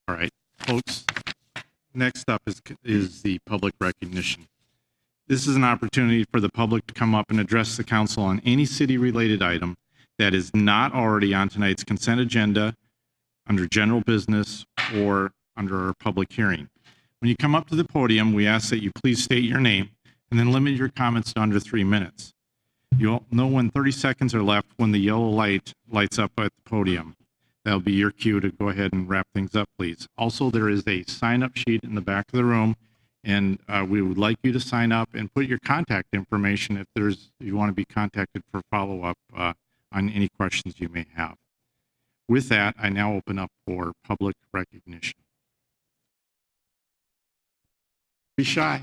All right, folks, next up is the public recognition. This is an opportunity for the public to come up and address the council on any city-related item that is not already on tonight's consent agenda, under general business, or under our public hearing. When you come up to the podium, we ask that you please state your name and then limit your comments to under 3 minutes. You'll know when 30 seconds are left when the yellow light lights up at the podium. That'll be your cue to go ahead and wrap things up, please. Also, there is a sign-up sheet in the back of the room, and we would like you to sign up and put your contact information if you want to be contacted for follow-up on any questions you may have. With that, I now open up for public recognition. Be shy.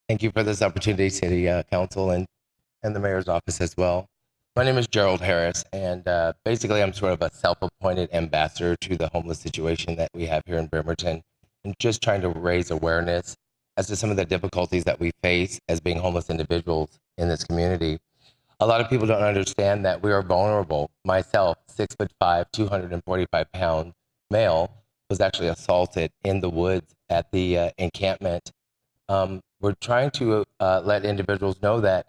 Thank you for this opportunity, City Council and the Mayor's office as well. My name is Gerald Harris, and basically I'm sort of a self-appointed ambassador to the homeless situation that we have here in Bremerton, and just trying to raise awareness as to some of the difficulties that we face as being homeless individuals in this community. A lot of people don't understand that we are vulnerable. Myself, 6'5", 245-pound male, was actually assaulted in the woods at the encampment. We're trying to let individuals know that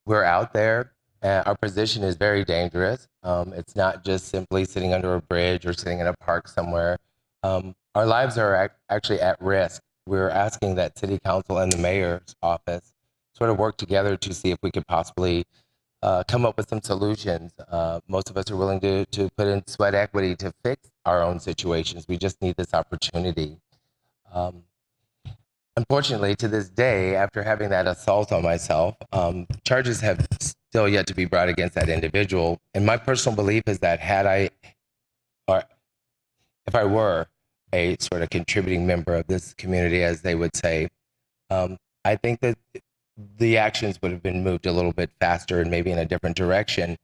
we're out there. Our position is very dangerous. It's not just simply sitting under a bridge or sitting in a park somewhere. Our lives are actually at risk. We're asking that City Council and the Mayor's office sort of work together to see if we could possibly come up with some solutions. Most of us are willing to put in sweat equity to fix our own situations. We just need this opportunity. Unfortunately, to this day, after having that assault on myself, charges have still yet to be brought against that individual. And my personal belief is that if I were a sort of contributing member of this community, as they would say, I think that the actions would have been moved a little bit faster and maybe in a different direction.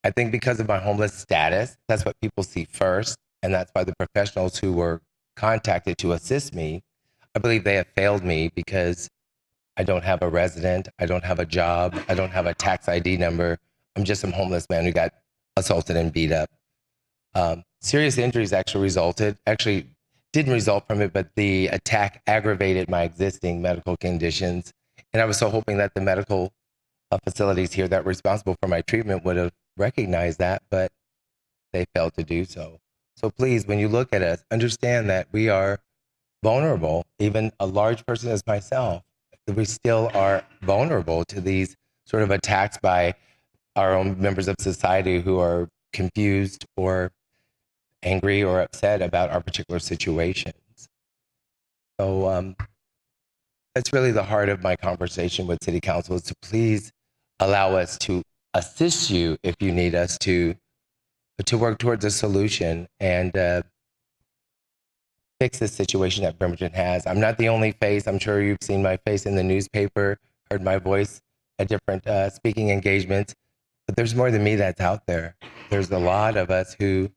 I think because of my homeless status, that's what people see first. And that's why the professionals who were contacted to assist me, I believe they have failed me because I don't have a resident, I don't have a job, I don't have a tax ID number. I'm just some homeless man who got assaulted and beat up. Serious injuries actually didn't result from it, but the attack aggravated my existing medical conditions. And I was so hoping that the medical facilities here that were responsible for my treatment would have recognized that, but they failed to do so. So please, when you look at us, understand that we are vulnerable. Even a large person as myself, we still are vulnerable to these sort of attacks by our own members of society who are confused or angry or upset about our particular situations. So that's really the heart of my conversation with City Council, is to please allow us to assist you if you need us to work towards a solution and fix this situation that Bremerton has. I'm not the only face. I'm sure you've seen my face in the newspaper, heard my voice at different speaking engagements, but there's more than me that's out there. There's a lot of us who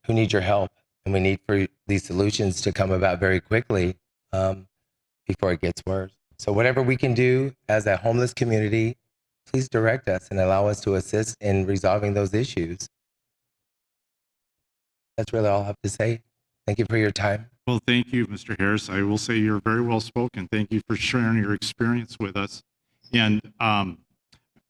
need your help, and we need for these solutions to come about very quickly before it gets worse. So whatever we can do as a homeless community, please direct us and allow us to assist in resolving those issues. That's really all I have to say. Thank you for your time. Well, thank you, Mr. Harris. I will say you're very well spoken. Thank you for sharing your experience with us. And I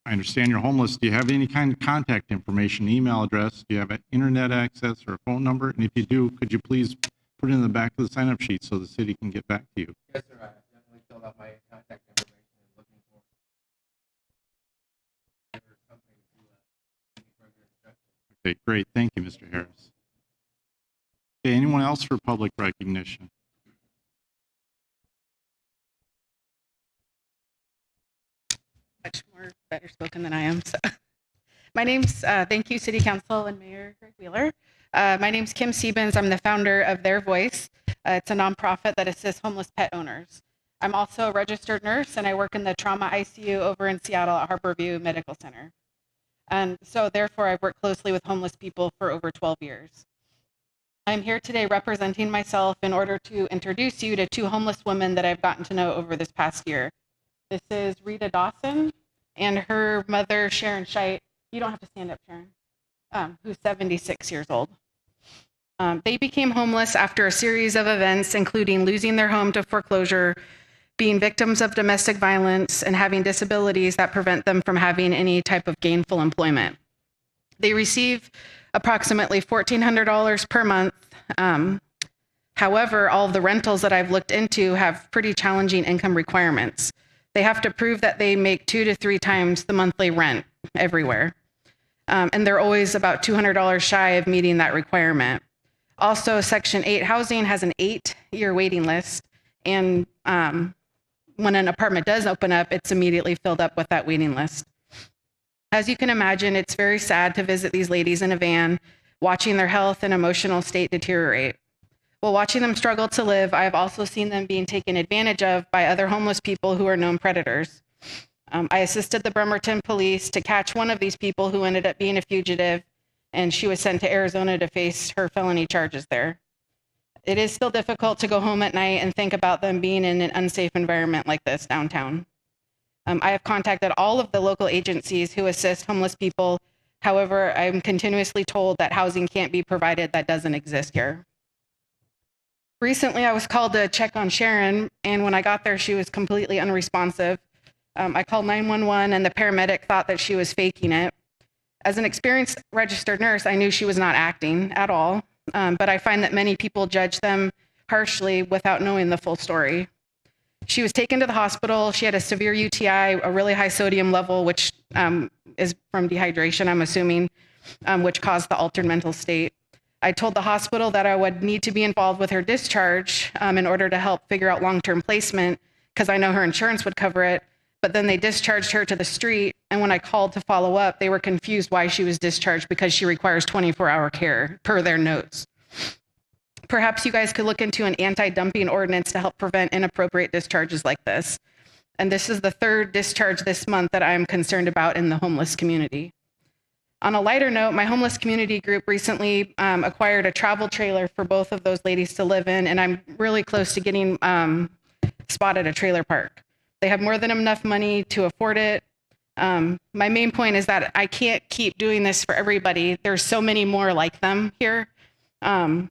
understand you're homeless. Do you have any kind of contact information, email address? Do you have an internet access or a phone number? And if you do, could you please put it in the back of the sign-up sheet so the city can get back to you? Yes, sir. I have definitely filled out my contact information and looking for something to any further instructions. Okay, great. Thank you, Mr. Harris. Okay, anyone else for public recognition? Much more better spoken than I am. So, my name's, thank you, City Council and Mayor Greg Wheeler. My name's Kimmy Siebens. I'm the founder of Their Voice. It's a nonprofit that assists homeless pet owners. I'm also a registered nurse, and I work in the trauma ICU over in Seattle at Harborview Medical Center. And so therefore, I've worked closely with homeless people for over 12 years. I'm here today representing myself in order to introduce you to two homeless women that I've gotten to know over this past year. This is Rita Dawson and her mother, Sharon Scheidt. You don't have to stand up, Sharon, who's 76 years old. They became homeless after a series of events, including losing their home to foreclosure, being victims of domestic violence, and having disabilities that prevent them from having any type of gainful employment. They receive approximately $1,400 per month. However, all of the rentals that I've looked into have pretty challenging income requirements. They have to prove that they make 2 to 3 times the monthly rent everywhere. And they're always about $200 shy of meeting that requirement. Also, Section 8 housing has an 8-year waiting list. And when an apartment does open up, it's immediately filled up with that waiting list. As you can imagine, it's very sad to visit these ladies in a van, watching their health and emotional state deteriorate. While watching them struggle to live, I have also seen them being taken advantage of by other homeless people who are known predators. I assisted the Bremerton police to catch one of these people who ended up being a fugitive, and she was sent to Arizona to face her felony charges there. It is still difficult to go home at night and think about them being in an unsafe environment like this downtown. I have contacted all of the local agencies who assist homeless people. However, I'm continuously told that housing can't be provided that doesn't exist here. Recently, I was called to check on Sharon, and when I got there, she was completely unresponsive. I called 911, and the paramedic thought that she was faking it. As an experienced registered nurse, I knew she was not acting at all, but I find that many people judge them harshly without knowing the full story. She was taken to the hospital. She had a severe UTI, a really high sodium level, which is from dehydration, I'm assuming, which caused the altered mental state. I told the hospital that I would need to be involved with her discharge in order to help figure out long-term placement, because I know her insurance would cover it. But then they discharged her to the street, and when I called to follow up, they were confused why she was discharged because she requires 24-hour care, per their notes. Perhaps you guys could look into an anti-dumping ordinance to help prevent inappropriate discharges like this. And this is the 3rd discharge this month that I'm concerned about in the homeless community. On a lighter note, my homeless community group recently acquired a travel trailer for both of those ladies to live in, and I'm really close to getting spotted a trailer park. They have more than enough money to afford it. My main point is that I can't keep doing this for everybody. There's so many more like them here. And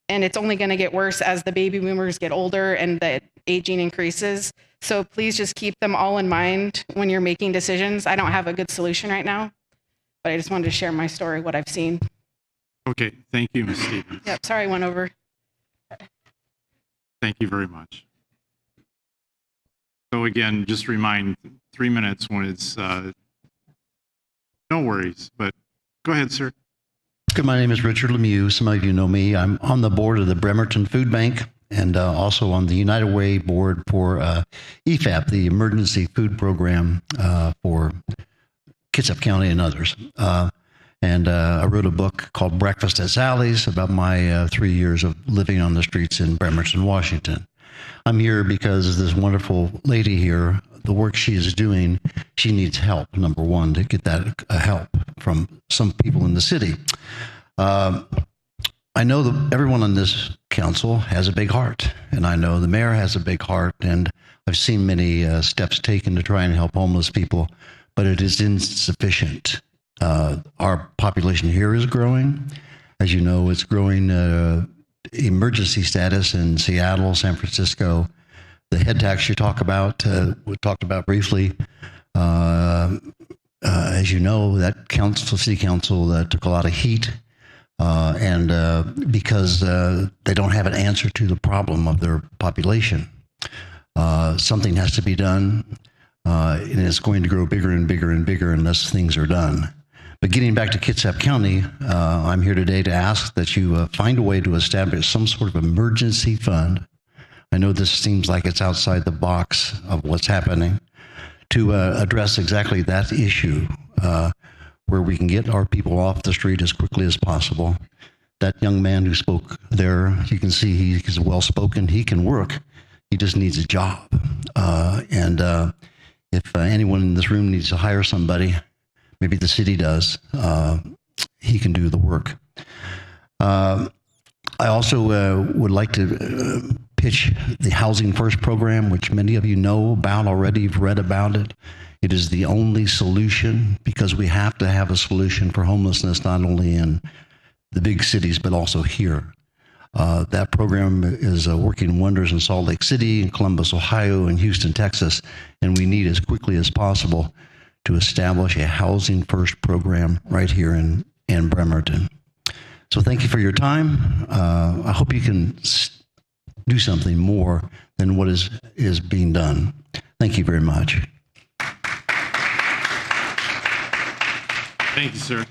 it's only going to get worse as the baby boomers get older and the aging increases. So please just keep them all in mind when you're making decisions. I don't have a good solution right now, but I just wanted to share my story, what I've seen. Okay, thank you, Ms. Stevens. Yep, sorry I went over. Thank you very much. So again, just remind 3 minutes when it's, no worries, but go ahead, sir. My name is Richard LaMieux. Some of you know me. I'm on the board of the Bremerton Food Bank and also on the United Way board for EFAP, the Emergency Food Program for Kitsap County and others. And I wrote a book called Breakfast at Sally's about my 3 years of living on the streets in Bremerton, Washington. I'm here because this wonderful lady here, the work she is doing, she needs help, number one, to get that help from some people in the city. I know that everyone on this council has a big heart, and I know the mayor has a big heart, and I've seen many steps taken to try and help homeless people, but it is insufficient. Our population here is growing. As you know, it's growing emergency status in Seattle, San Francisco. The head tax you talk about, we talked about briefly. As you know, that city council took a lot of heat, and because they don't have an answer to the problem of their population. Something has to be done, and it's going to grow bigger and bigger and bigger unless things are done. But getting back to Kitsap County, I'm here today to ask that you find a way to establish some sort of emergency fund. I know this seems like it's outside the box of what's happening, to address exactly that issue, where we can get our people off the street as quickly as possible. That young man who spoke there, you can see he's well-spoken, he can work, he just needs a job. If anyone in this room needs to hire somebody, maybe the city does, he can do the work. I also would like to pitch the Housing First program, which many of you know about already, you've read about it. It is the only solution because we have to have a solution for homelessness, not only in the big cities, but also here. That program is working wonders in Salt Lake City, in Columbus, Ohio, and Houston, Texas, and we need as quickly as possible to establish a housing first program right here in Bremerton. So thank you for your time. I hope you can do something more than what is being done. Thank you very much. Thank you, sir.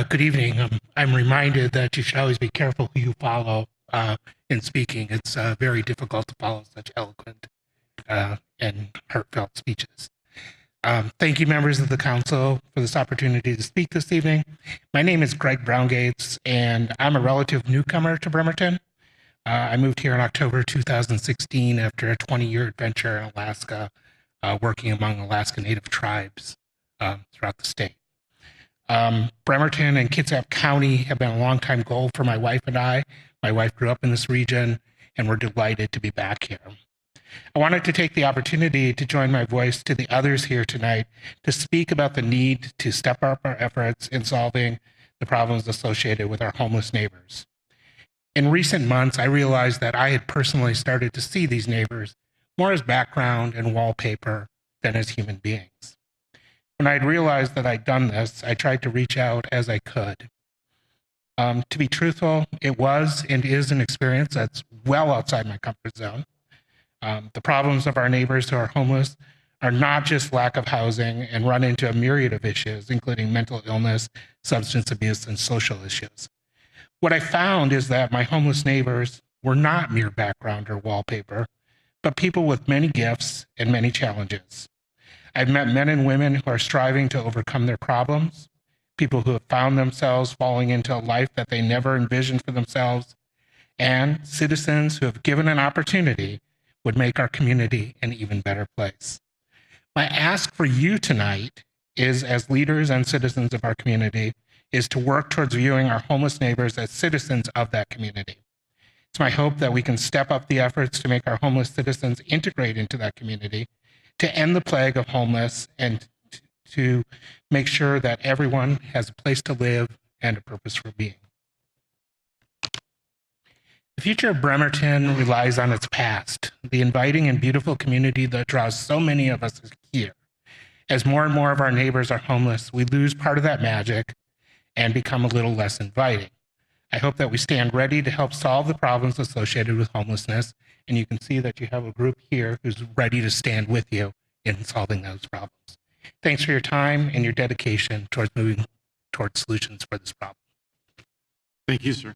Good evening. I'm reminded that you should always be careful who you follow in speaking. It's very difficult to follow such eloquent and heartfelt speeches. Thank you, members of the council, for this opportunity to speak this evening. My name is Greg Browngates, and I'm a relative newcomer to Bremerton. I moved here in October 2016 after a 20-year adventure in Alaska, working among Alaska Native tribes throughout the state. Bremerton and Kitsap County have been a long-time goal for my wife and I. My wife grew up in this region, and we're delighted to be back here. I wanted to take the opportunity to join my voice to the others here tonight to speak about the need to step up our efforts in solving the problems associated with our homeless neighbors. In recent months, I realized that I had personally started to see these neighbors more as background and wallpaper than as human beings. When I'd realized that I'd done this, I tried to reach out as I could. To be truthful, it was and is an experience that's well outside my comfort zone. The problems of our neighbors who are homeless are not just lack of housing and run into a myriad of issues, including mental illness, substance abuse, and social issues. What I found is that my homeless neighbors were not mere background or wallpaper, but people with many gifts and many challenges. I've met men and women who are striving to overcome their problems, people who have found themselves falling into a life that they never envisioned for themselves, and citizens who have given an opportunity would make our community an even better place. My ask for you tonight is, as leaders and citizens of our community, is to work towards viewing our homeless neighbors as citizens of that community. It's my hope that we can step up the efforts to make our homeless citizens integrate into that community, to end the plague of homeless, and to make sure that everyone has a place to live and a purpose for being. The future of Bremerton relies on its past, the inviting and beautiful community that draws so many of us here. As more and more of our neighbors are homeless, we lose part of that magic and become a little less inviting. I hope that we stand ready to help solve the problems associated with homelessness, and you can see that you have a group here who's ready to stand with you in solving those problems. Thanks for your time and your dedication towards moving towards solutions for this problem. Thank you, sir.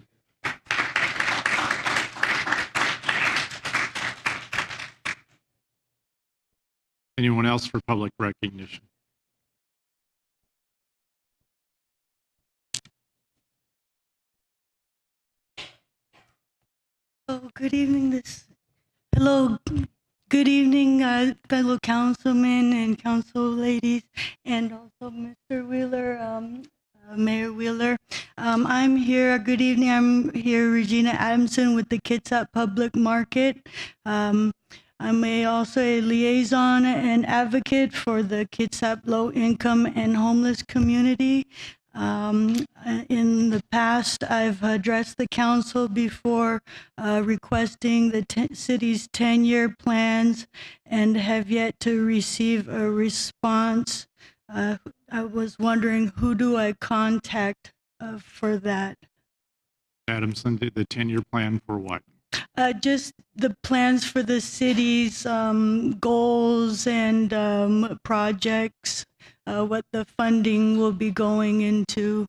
Anyone else for public recognition? Oh, good evening. Hello, good evening, fellow councilmen and council ladies, and also Mr. Wheeler, Mayor Wheeler. I'm here. Good evening. I'm here, Regina Adamson, with the Kitsap Public Market. I'm also a liaison and advocate for the Kitsap low-income and homeless community. In the past, I've addressed the council before requesting the city's 10-year plans and have yet to receive a response. I was wondering, who do I contact for that? Adamson, the 10-year plan for what? Just the plans for the city's goals and projects, what the funding will be going into.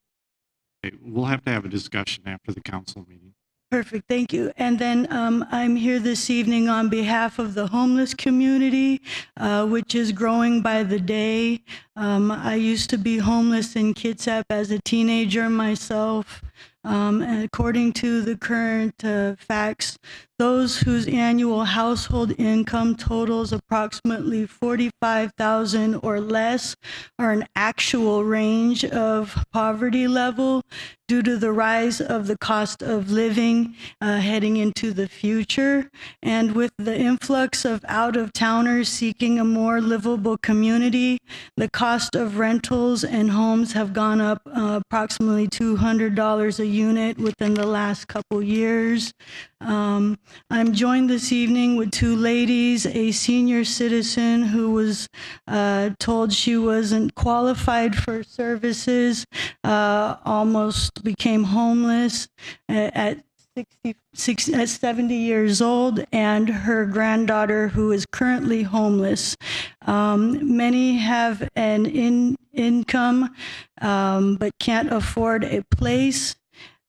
Okay, we'll have to have a discussion after the council meeting. Perfect, thank you. And then I'm here this evening on behalf of the homeless community, which is growing by the day. I used to be homeless in Kitsap as a teenager myself. And according to the current facts, those whose annual household income totals approximately $45,000 or less are an actual range of poverty level due to the rise of the cost of living heading into the future. And with the influx of out-of-towners seeking a more livable community, the cost of rentals and homes have gone up approximately $200 a unit within the last couple years. I'm joined this evening with two ladies, a senior citizen who was told she wasn't qualified for services, almost became homeless at 70 years old, and her granddaughter who is currently homeless. Many have an income but can't afford a place.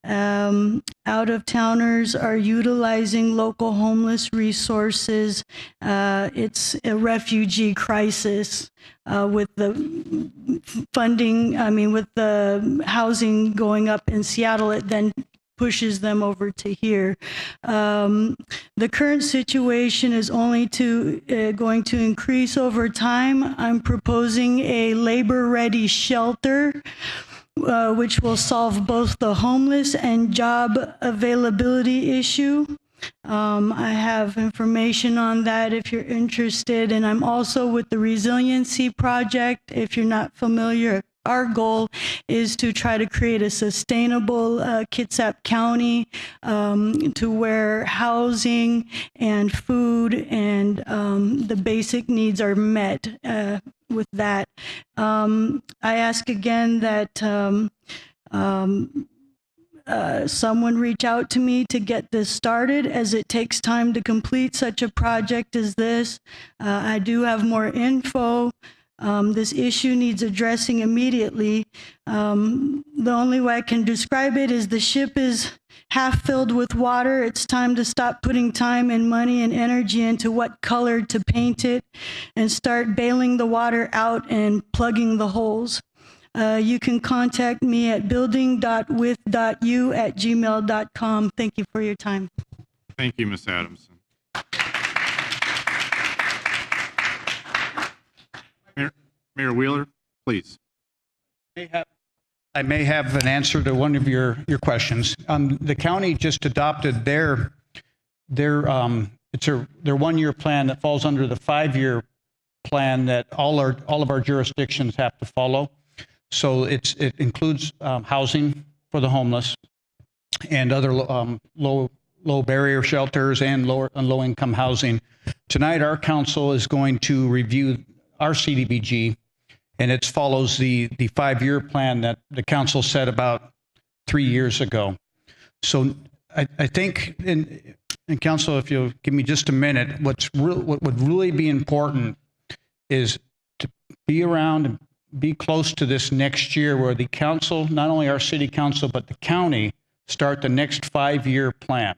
Out-of-towners are utilizing local homeless resources. It's a refugee crisis with the funding, with the housing going up in Seattle, it then pushes them over to here. The current situation is only going to increase over time. I'm proposing a labor-ready shelter which will solve both the homeless and job availability issue. I have information on that if you're interested, and I'm also with the Resiliency Project. If you're not familiar, our goal is to try to create a sustainable Kitsap County to where housing and food and the basic needs are met with that. I ask again that someone reach out to me to get this started, as it takes time to complete such a project as this. I do have more info. This issue needs addressing immediately. The only way I can describe it is the ship is half filled with water. It's time to stop putting time and money and energy into what color to paint it and start bailing the water out and plugging the holes. You can contact me at building.with.u@gmail.com. Thank you for your time. Thank you, Ms. Adamson. Mayor Wheeler, please. I may have an answer to one of your questions. The county just adopted their 1-year plan that falls under the 5-year plan that all of our jurisdictions have to follow. So it includes housing for the homeless and other low barrier shelters and low income housing. Tonight, our council is going to review our CDBG, and it follows the 5-year plan that the council set about 3 years ago. So I think, and council, if you'll give me just a minute, what would really be important is to be around and be close to this next year, where the council, not only our city council, but the county, start the next 5-year plan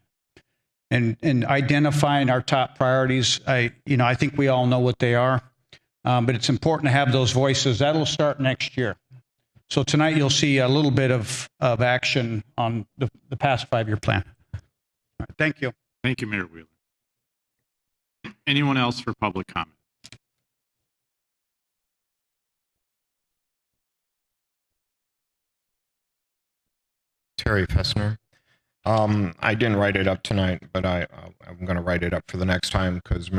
and identifying our top priorities. I think we all know what they are. But it's important to have those voices. That'll start next year. So tonight you'll see a little bit of action on the past 5-year plan. All right, thank you. Thank you, Mayor Wheeler. Anyone else for public comment? Terry Fessner. I didn't write it up tonight, but I'm going to write it up for the next time, because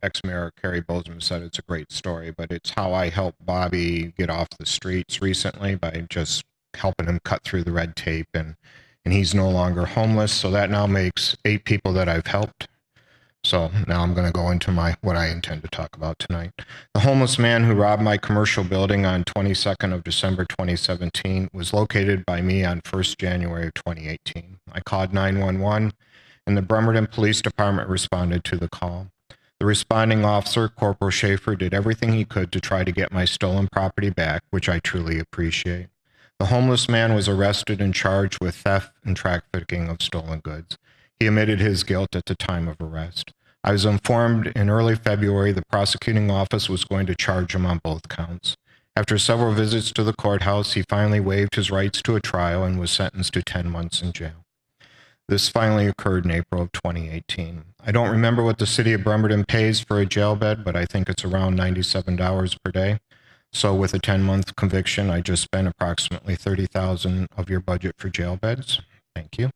ex-Mayor Kerry Bozeman said it's a great story, but it's how I helped Bobby get off the streets recently by just helping him cut through the red tape, and he's no longer homeless. So that now makes 8 people that I've helped. So now I'm going to go into what I intend to talk about tonight. The homeless man who robbed my commercial building on 22nd of December 2017 was located by me on 1st January of 2018. I called 911, and the Bremerton Police Department responded to the call. The responding officer, Corporal Schaefer, did everything he could to try to get my stolen property back, which I truly appreciate. The homeless man was arrested and charged with theft and trafficking of stolen goods. He admitted his guilt at the time of arrest. I was informed in early February the prosecuting office was going to charge him on both counts. After several visits to the courthouse, he finally waived his rights to a trial and was sentenced to 10 months in jail. This finally occurred in April of 2018. I don't remember what the city of Bremerton pays for a jail bed, but I think it's around $97 per day. So with a 10-month conviction, I just spent approximately $30,000 of your budget for jail beds. Thank you.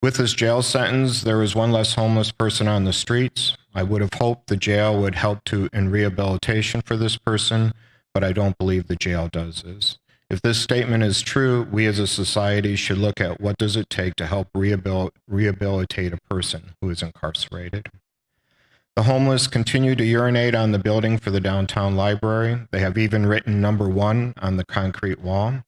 With this jail sentence, there is one less homeless person on the streets. I would have hoped the jail would help in rehabilitation for this person, but I don't believe the jail does this. If this statement is true, we as a society should look at what does it take to help rehabilitate a person who is incarcerated. The homeless continue to urinate on the building for the downtown library. They have even written number 1 on the concrete wall.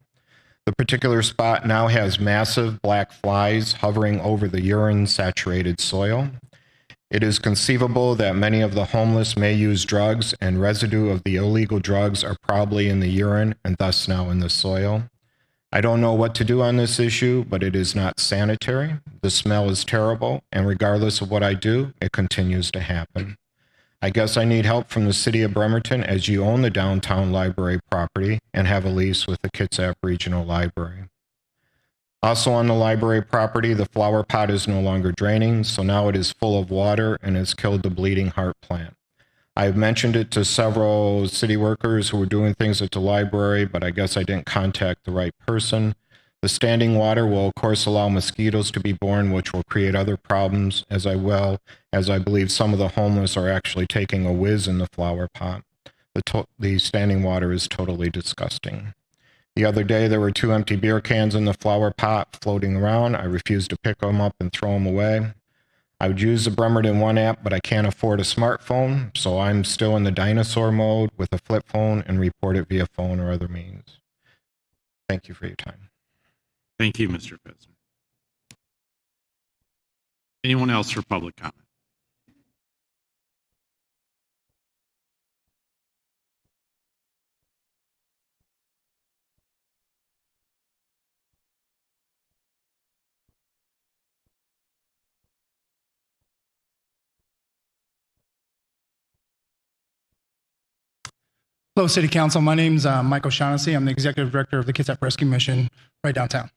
The particular spot now has massive black flies hovering over the urine-saturated soil. It is conceivable that many of the homeless may use drugs, and residue of the illegal drugs are probably in the urine and thus now in the soil. I don't know what to do on this issue, but it is not sanitary. The smell is terrible, and regardless of what I do, it continues to happen. I guess I need help from the city of Bremerton, as you own the downtown library property and have a lease with the Kitsap Regional Library. Also on the library property, the flower pot is no longer draining, so now it is full of water and has killed the bleeding heart plant. I've mentioned it to several city workers who were doing things at the library, but I guess I didn't contact the right person. The standing water will, of course, allow mosquitoes to be born, which will create other problems, as I believe some of the homeless are actually taking a whiz in the flower pot. The standing water is totally disgusting. The other day, there were 2 empty beer cans in the flower pot floating around. I refused to pick them up and throw them away. I would use the Bremerton One app, but I can't afford a smartphone, so I'm still in the dinosaur mode with a flip phone and report it via phone or other means. Thank you for your time. Thank you, Mr. Pesner. Anyone else for public comment? Hello, City Council. My name's Mike O'Shaughnessy. I'm the Executive Director of the Kitsap Rescue Mission right downtown.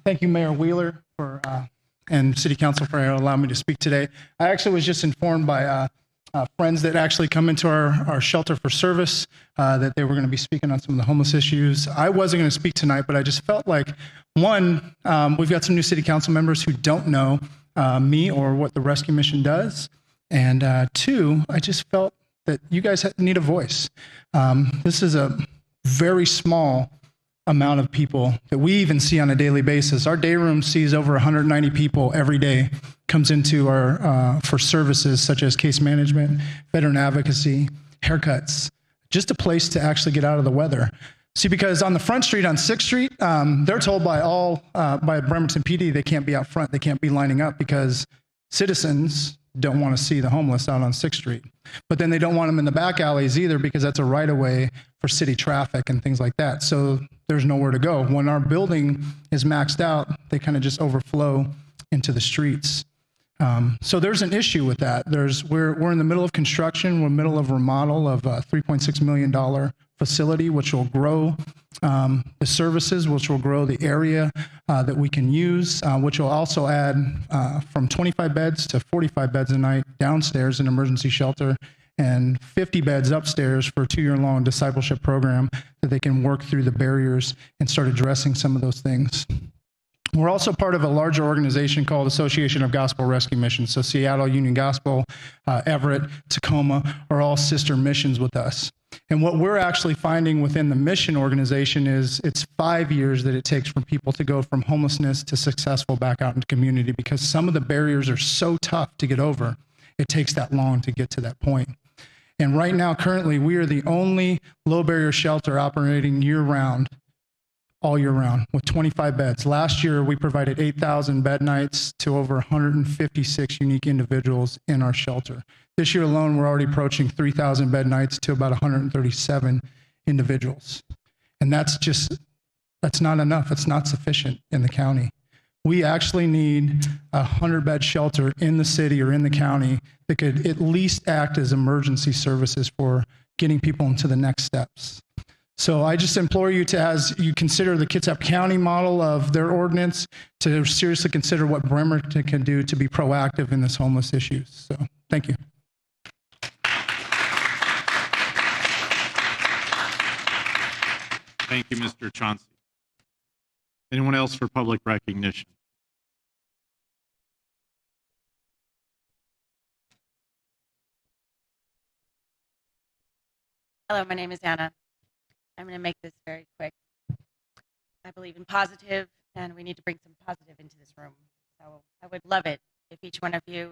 Thank you, Mayor Wheeler, and City Council for allowing me to speak today. I actually was just informed by friends that actually come into our shelter for service that they were going to be speaking on some of the homeless issues. I wasn't going to speak tonight, but I just felt like, one, we've got some new City Council members who don't know me or what the Rescue Mission does. And 2, I just felt that you guys need a voice. This is a very small amount of people that we even see on a daily basis. Our day room sees over 190 people every day comes into our for services such as case management, veteran advocacy, haircuts, just a place to actually get out of the weather. See, because on the front street on 6th Street, they're told by Bremerton PD they can't be out front, they can't be lining up because citizens don't want to see the homeless out on 6th Street. But then they don't want them in the back alleys either because that's a right-of-way for city traffic and things like that. So there's nowhere to go. When our building is maxed out, they kind of just overflow into the streets. So there's an issue with that. We're in the middle of construction. We're in the middle of remodel of a $3.6 million facility, which will grow the services, which will grow the area that we can use, which will also add from 25 beds to 45 beds a night downstairs in emergency shelter and 50 beds upstairs for a 2-year-long discipleship program that they can work through the barriers and start addressing some of those things. We're also part of a larger organization called Association of Gospel Rescue Missions. So Seattle, Union Gospel, Everett, Tacoma are all sister missions with us. And what we're actually finding within the mission organization is it's 5 years that it takes for people to go from homelessness to successful back out into community because some of the barriers are so tough to get over. It takes that long to get to that point. And right now, currently, we are the only low barrier shelter operating year-round, all year round, with 25 beds. Last year, we provided 8,000 bed nights to over 156 unique individuals in our shelter. This year alone, we're already approaching 3,000 bed nights to about 137 individuals. And that's not enough. It's not sufficient in the county. We actually need a 100-bed shelter in the city or in the county that could at least act as emergency services for getting people into the next steps. So I just implore you to, as you consider the Kitsap County model of their ordinance, to seriously consider what Bremerton can do to be proactive in this homeless issue. So thank you. Thank you, Mr. Chauncey. Anyone else for public recognition? Hello, my name is Anna. I'm going to make this very quick. I believe in positive, and we need to bring some positive into this room. So I would love it if each one of you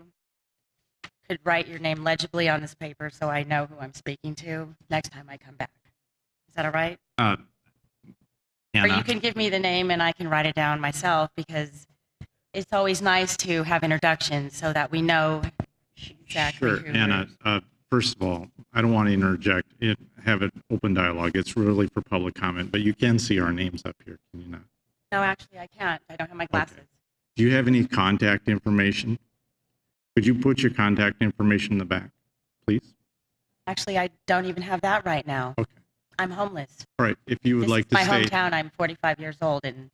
could write your name legibly on this paper so I know who I'm speaking to next time I come back. Is that all right? Anna. Or you can give me the name and I can write it down myself, because it's always nice to have introductions so that we know exactly Sure, who Anna. First of all, I don't want to interject. Have an open dialogue. It's really for public comment, but you can see our names up here, can you not? No, actually, I can't. I don't have my glasses. Okay. Do you have any contact information? Could you put your contact information in the back, please? Actually, I don't even have that right now. Okay. I'm homeless. All right. If you would This like is to my stay. hometown. I'm 45 years old, and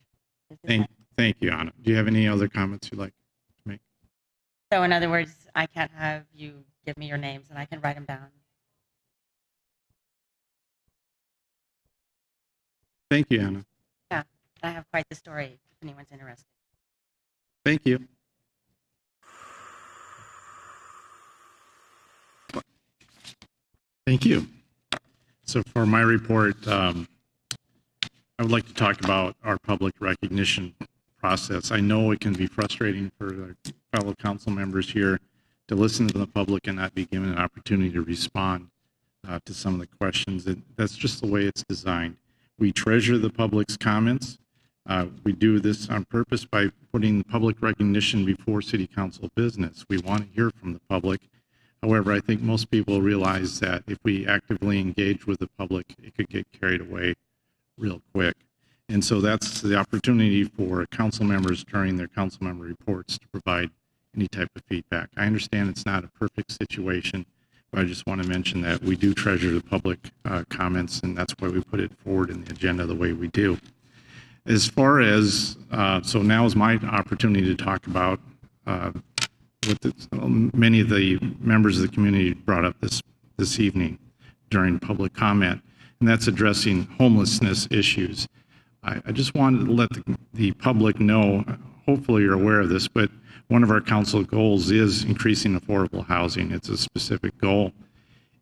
this is Thank you, Anna. Do you have any other comments you'd like to make? so. In other words, I can't have you give me your names, and I can write them down. Thank you, Anna. Yeah, I have quite the story. If anyone's interested. Thank you. Thank you. So for my report, I would like to talk about our public recognition process. I know it can be frustrating for our fellow council members here to listen to the public and not be given an opportunity to respond to some of the questions. That's just the way it's designed. We treasure the public's comments. We do this on purpose by putting the public recognition before city council business. We want to hear from the public. However, I think most people realize that if we actively engage with the public, it could get carried away real quick. And so that's the opportunity for council members during their council member reports to provide any type of feedback. I understand it's not a perfect situation, but I just want to mention that we do treasure the public comments, and that's why we put it forward in the agenda the way we do. As far as, so now is my opportunity to talk about what many of the members of the community brought up this evening during public comment, and that's addressing homelessness issues. I just wanted to let the public know, hopefully you're aware of this, but one of our council goals is increasing affordable housing. It's a specific goal,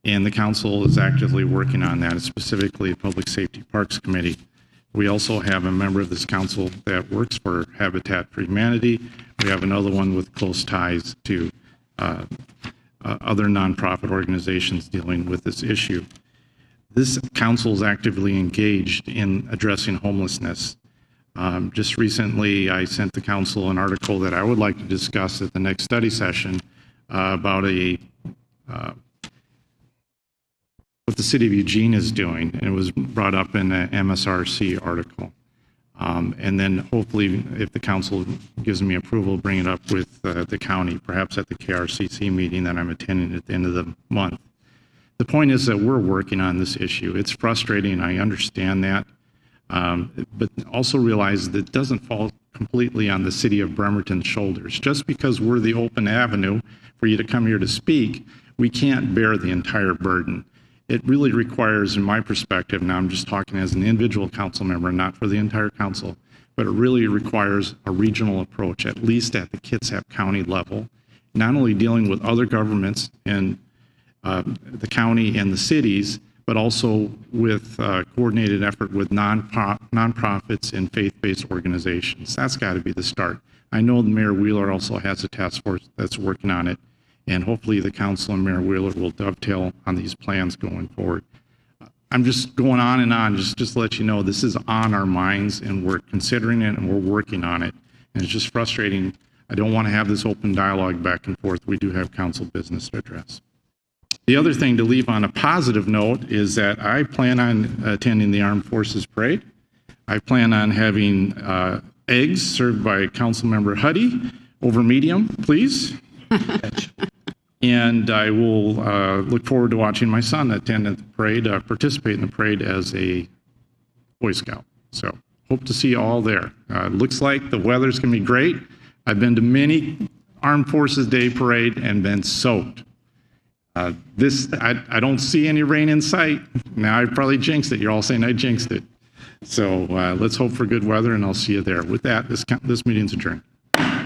and the council is actively working on that, specifically the Public Safety Parks Committee. We also have a member of this council that works for Habitat for Humanity. We have another one with close ties to other nonprofit organizations dealing with this issue. This council is actively engaged in addressing homelessness. Just recently, I sent the council an article that I would like to discuss at the next study session about what the city of Eugene is doing, and it was brought up in an MSRC article. And then hopefully, if the council gives me approval, bring it up with the county, perhaps at the KRCC meeting that I'm attending at the end of the month. The point is that we're working on this issue. It's frustrating, I understand that, but also realize that it doesn't fall completely on the city of Bremerton's shoulders. Just because we're the open avenue for you to come here to speak, we can't bear the entire burden. It really requires, in my perspective, now I'm just talking as an individual council member, not for the entire council, but it really requires a regional approach, at least at the Kitsap County level, not only dealing with other governments and the county and the cities, but also with coordinated effort with nonprofits and faith-based organizations. That's got to be the start. I know Mayor Wheeler also has a task force that's working on it, and hopefully the council and Mayor Wheeler will dovetail on these plans going forward. I'm just going on and on, just to let you know, this is on our minds, and we're considering it, and we're working on it. And it's just frustrating. I don't want to have this open dialogue back and forth. We do have council business to address. The other thing to leave on a positive note is that I plan on attending the Armed Forces Parade. I plan on having eggs served by Councilmember Huddy over medium, please. And I will look forward to watching my son attend the parade, participate in the parade as a Boy Scout. So hope to see you all there. Looks like the weather's going to be great. I've been to many Armed Forces Day parade and been soaked. I don't see any rain in sight. Now I probably jinxed it. You're all saying I jinxed it. So let's hope for good weather, and I'll see you there. With that, this meeting's adjourned.